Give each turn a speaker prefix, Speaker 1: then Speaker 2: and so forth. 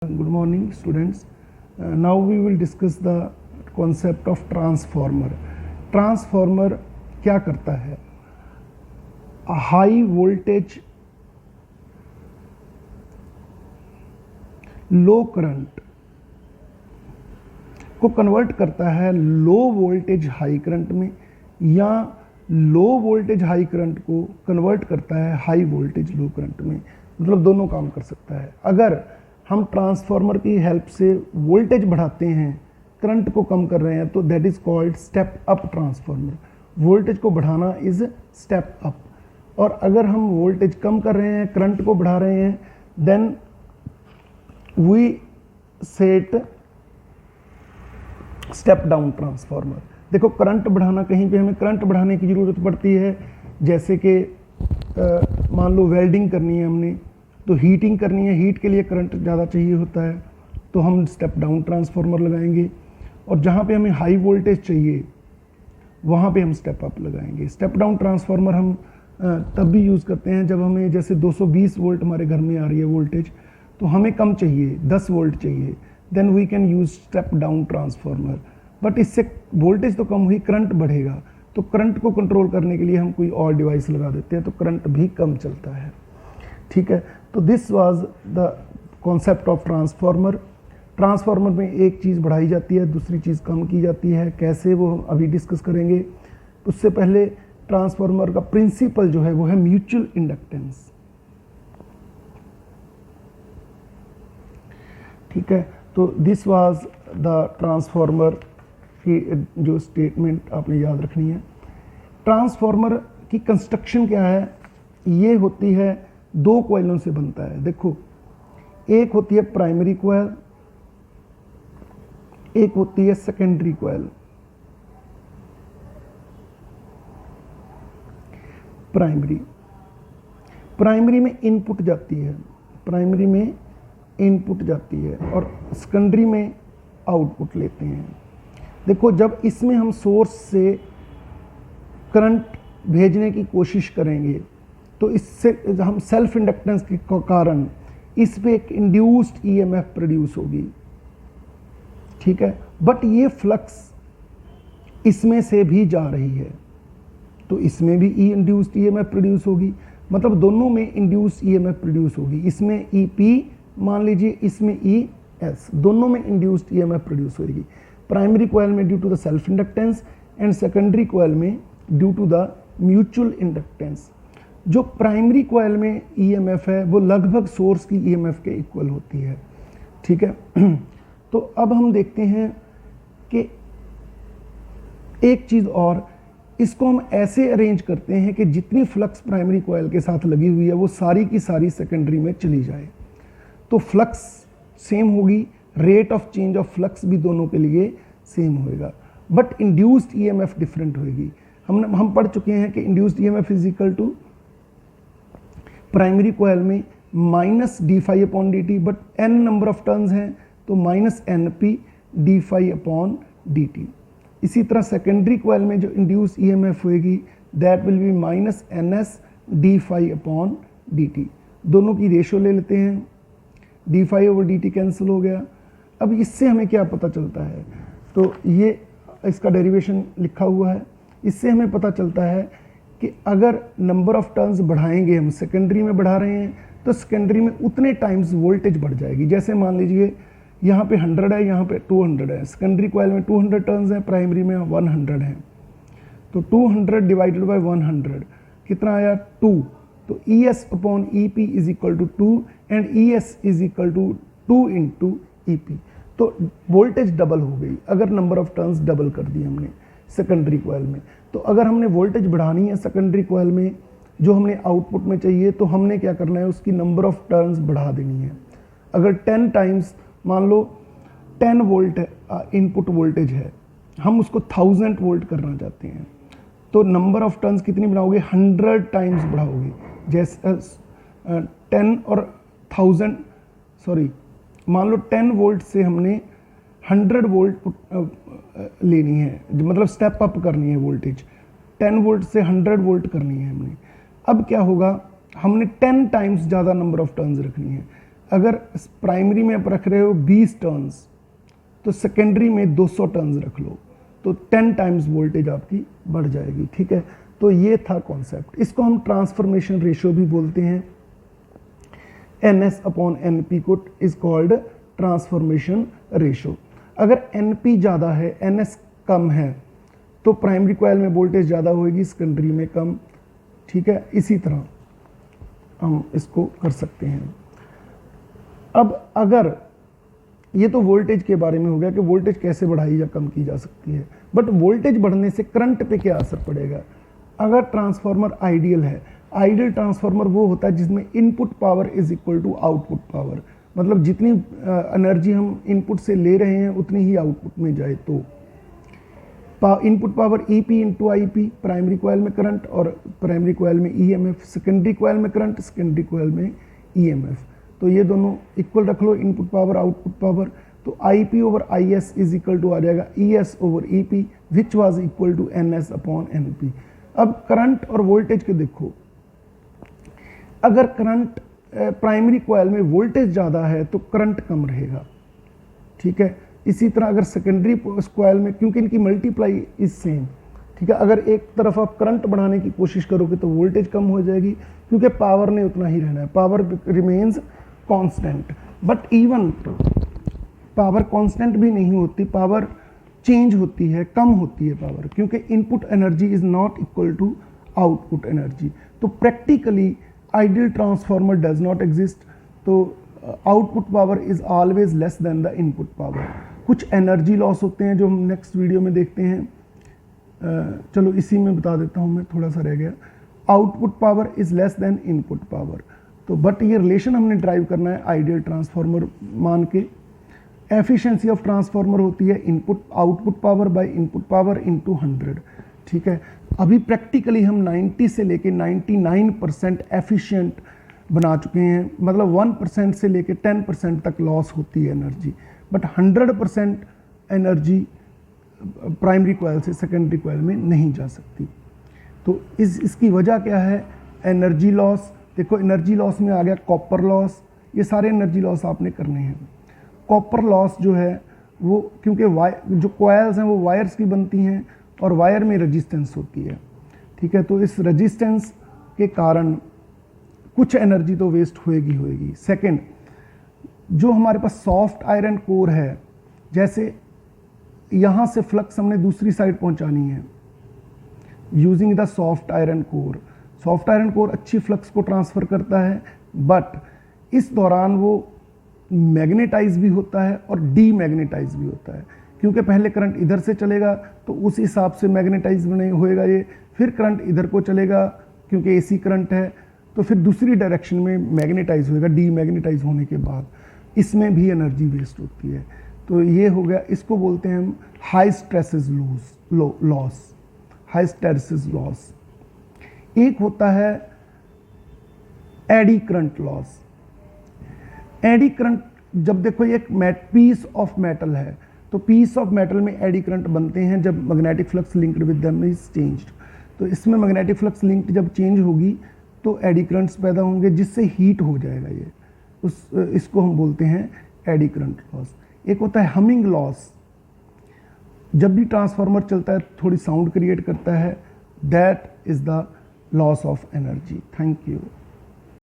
Speaker 1: Good morning students. Now we will discuss the concept of transformer. Transformer क्या करता है? High voltage लो current को convert करता है लो वोल्टेज हाई करंट में, या लो वोल्टेज हाई करंट को कन्वर्ट करता है हाई वोल्टेज लो करंट में। मतलब दोनों काम कर सकता है। अगर हम ट्रांसफार्मर की हेल्प से वोल्टेज बढ़ाते हैं, करंट को कम कर रहे हैं, तो that is called step up transformer. Voltage को बढ़ाना इज स्टेप अप। और अगर हम वोल्टेज कम कर रहे हैं, करंट को बढ़ा रहे हैं, then we set step down transformer. देखो, करंट बढ़ाना, कहीं पे हमें करंट बढ़ाने की ज़रूरत पड़ती है, जैसे कि मान लो वेल्डिंग करनी है हमने, तो हीटिंग करनी है, हीट के लिए करंट ज़्यादा चाहिए होता है, तो हम स्टेप डाउन ट्रांसफार्मर लगाएंगे। और जहाँ पे हमें हाई वोल्टेज चाहिए वहाँ पे हम स्टेप अप लगाएंगे। स्टेप डाउन ट्रांसफार्मर हम तब भी यूज़ करते हैं जब हमें जैसे 220 वोल्ट हमारे घर में आ रही है वोल्टेज, तो हमें कम चाहिए, 10 वोल्ट चाहिए, then we can use step down transformer. But इससे वोल्टेज तो कम हुई, करंट बढ़ेगा, तो करंट को कंट्रोल करने के लिए हम कोई और डिवाइस लगा देते हैं, तो करंट भी कम चलता है। ठीक है, तो this was the concept of transformer. Transformer में एक चीज़ बढ़ाई जाती है, दूसरी चीज़ कम की जाती है। कैसे, वो हम अभी डिस्कस करेंगे। उससे पहले ट्रांसफार्मर का प्रिंसिपल जो है वो है म्यूचुअल इंडक्टेंस। ठीक है, तो दिस वाज द ट्रांसफार्मर की जो स्टेटमेंट आपने याद रखनी है। ट्रांसफार्मर की कंस्ट्रक्शन क्या है? ये होती है, दो कॉइलों से बनता है। देखो, एक होती है प्राइमरी कॉइल, एक होती है सेकेंडरी कॉइल। प्राइमरी में इनपुट जाती है, प्राइमरी में इनपुट जाती है, और सेकेंडरी में आउटपुट लेते हैं। देखो, जब इसमें हम सोर्स से करंट भेजने की कोशिश करेंगे, तो इससे हम सेल्फ इंडक्टेंस के कारण इस पे एक इंड्यूस्ड ईएमएफ प्रोड्यूस होगी। ठीक है, बट ये फ्लक्स इसमें से भी जा रही है, तो इसमें भी इंड्यूस्ड ईएमएफ प्रोड्यूस होगी। मतलब दोनों में इंड्यूस्ड ईएमएफ प्रोड्यूस होगी। इसमें ईपी मान लीजिए, इसमें ईएस, दोनों में इंड्यूस्ड ईएमएफ प्रोड्यूस होगी। प्राइमरी कॉइल में due to the self inductance, and secondary coil में due to the mutual inductance. जो प्राइमरी कॉइल में ईएमएफ है वो लगभग सोर्स की ईएमएफ के इक्वल होती है। ठीक है, तो अब हम देखते हैं कि एक चीज़ और, इसको हम ऐसे अरेंज करते हैं कि जितनी फ्लक्स प्राइमरी कॉइल के साथ लगी हुई है वो सारी की सारी सेकेंडरी में चली जाए, तो फ्लक्स सेम होगी, rate of change of flux भी दोनों के लिए सेम होएगा, बट इंड्यूस्ड ईएमएफ डिफरेंट होएगी। हम पढ़ चुके हैं कि induced EMF is equal to primary coil में minus d phi upon d t, but n number of turns हैं तो minus n p d phi upon d t. इसी तरह सेकेंडरी कॉइल में जो इंड्यूस ईएमएफ होएगी that will be minus n s d phi upon d t. दोनों की ratio ले लेते हैं, d phi over d t cancel हो गया। अब इससे हमें क्या पता चलता है? तो ये इसका डेरिवेशन लिखा हुआ है। इससे हमें पता चलता है कि अगर नंबर ऑफ टर्न्स बढ़ाएंगे, हम सेकेंडरी में बढ़ा रहे हैं, तो सेकेंडरी में उतने टाइम्स वोल्टेज बढ़ जाएगी। जैसे मान लीजिए यहाँ पे 100 है, यहाँ पे 200 है। सेकेंडरी कॉइल में 200 टर्न्स हैं, प्राइमरी में 100 है, तो 200 डिवाइडेड बाय 100 कितना आया? 2। तो e s upon e p is equal to 2 and e s is equal to 2 into e p. तो वोल्टेज डबल हो गई अगर नंबर ऑफ टर्न्स डबल कर दी हमने सेकेंडरी कॉइल में। तो अगर हमने वोल्टेज बढ़ानी है सेकेंडरी कॉइल में, जो हमने आउटपुट में चाहिए, तो हमने क्या करना है, उसकी नंबर ऑफ टर्न्स बढ़ा देनी है। अगर 10 टाइम्स, मान लो 10 वोल्ट इनपुट वोल्टेज है, हम उसको 1000 वोल्ट करना चाहते हैं, तो नंबर ऑफ टर्न्स कितनी बढ़ाओगे? 100 टाइम्स बढ़ाओगे। जैसे 10 और 1000, सॉरी, मान लो 10 वोल्ट से हमने 100 वोल्ट लेनी है, मतलब स्टेप अप करनी है वोल्टेज, 10 वोल्ट से 100 वोल्ट करनी है हमने। अब क्या होगा, हमने 10 टाइम्स ज़्यादा नंबर ऑफ टर्न्स रखनी है। अगर प्राइमरी में आप रख रहे हो 20 टर्न्स, तो सेकेंडरी में 200 टर्न्स रख लो, तो 10 टाइम्स वोल्टेज आपकी बढ़ जाएगी। ठीक है, तो ये था कॉन्सेप्ट। इसको हम ट्रांसफॉर्मेशन रेशियो भी बोलते हैं। NS/NP को इज कॉल्ड ट्रांसफॉर्मेशन रेशियो। अगर NP ज़्यादा है, NS कम है, तो प्राइमरी कॉइल में वोल्टेज ज़्यादा होगी, सेकेंडरी में कम। ठीक है, इसी तरह हम इसको कर सकते हैं। अब अगर ये तो वोल्टेज के बारे में हो गया कि वोल्टेज कैसे बढ़ाई या कम की जा सकती है, बट वोल्टेज बढ़ने से करंट पे क्या असर पड़ेगा? अगर ट्रांसफार्मर आइडियल है, आइडियल ट्रांसफार्मर वो होता है जिसमें input power is equal to output power, मतलब जितनी एनर्जी हम इनपुट से ले रहे हैं उतनी ही आउटपुट में जाए। तो input power EP into IP, primary coil में करंट और प्राइमरी कॉइल में EMF, सेकेंडरी कॉइल में करंट, सेकेंडरी कॉइल में EMF। तो ये दोनों इक्वल रख लो, इनपुट पावर आउटपुट पावर। तो IP over IS is equal to आ जाएगा ES over EP, which was equal to NS/NP। अब करंट और वोल्टेज के देखो, अगर करंट प्राइमरी कॉइल में वोल्टेज ज़्यादा है तो करंट कम रहेगा। ठीक है, इसी तरह अगर सेकेंडरी कॉइल में, क्योंकि इनकी मल्टीप्लाई इज सेम, ठीक है, अगर एक तरफ आप करंट बढ़ाने की कोशिश करोगे तो वोल्टेज कम हो जाएगी, क्योंकि पावर ने उतना ही रहना है, power remains constant. But even power constant भी नहीं होती, पावर चेंज होती है, कम होती है पावर, क्योंकि input energy is not equal to output energy. तो practically ideal transformer does not exist, तो output power is always less than the input power. कुछ एनर्जी लॉस होते हैं जो हम नेक्स्ट वीडियो में देखते हैं, चलो इसी में बता देता हूँ मैं, थोड़ा सा रह गया। Output power is less than input power, तो बट ये रिलेशन हमने ड्राइव करना है आइडियल ट्रांसफार्मर मान के। एफिशिएंसी ऑफ ट्रांसफार्मर होती है input output power by input power into 100। ठीक है, अभी प्रैक्टिकली हम 90 से लेके 99% एफिशिएंट बना चुके हैं, मतलब 1% से लेके 10% तक लॉस होती है energy, but 100% energy primary coil से सेकेंडरी कॉइल में नहीं जा सकती। तो इसकी वजह क्या है? Energy loss. देखो एनर्जी लॉस में आ गया कॉपर लॉस, ये सारे एनर्जी लॉस आपने करने हैं। कॉपर लॉस जो है वो, क्योंकि जो कॉइल्स हैं वो वायर्स की बनती हैं और वायर में रेजिस्टेंस होती है। ठीक है, तो इस रेजिस्टेंस के कारण कुछ एनर्जी तो वेस्ट होएगी। सेकंड, जो हमारे पास सॉफ्ट आयरन कोर है, जैसे यहाँ से फ्लक्स हमने दूसरी साइड पहुँचानी है using the soft iron core. Soft iron core अच्छी फ्लक्स को ट्रांसफ़र करता है, बट इस दौरान वो मैग्नेटाइज भी होता है और डीमैग्नेटाइज भी होता है, क्योंकि पहले करंट इधर से चलेगा तो उस हिसाब से मैग्नेटाइज नहीं होएगा ये, फिर करंट इधर को चलेगा क्योंकि AC करंट है, तो फिर दूसरी डायरेक्शन में मैग्नेटाइज होएगा डीमैग्नेटाइज होने के बाद, इसमें भी एनर्जी वेस्ट होती है। तो ये हो गया, इसको बोलते हैं हम high stresses loss, high stresses loss. एक होता है eddy current loss. Eddy current, जब देखो ये एक पीस ऑफ मेटल है, तो पीस ऑफ मेटल में एडी करंट बनते हैं जब magnetic flux linked with them is changed. तो इसमें मैग्नेटिक फ्लक्स लिंक्ड जब चेंज होगी तो एडी करंट्स पैदा होंगे, जिससे हीट हो जाएगा ये, इसको हम बोलते हैं एडी करंट लॉस। एक होता है हमिंग लॉस, जब भी ट्रांसफार्मर चलता है थोड़ी साउंड क्रिएट करता है, that is the loss of energy. Thank you.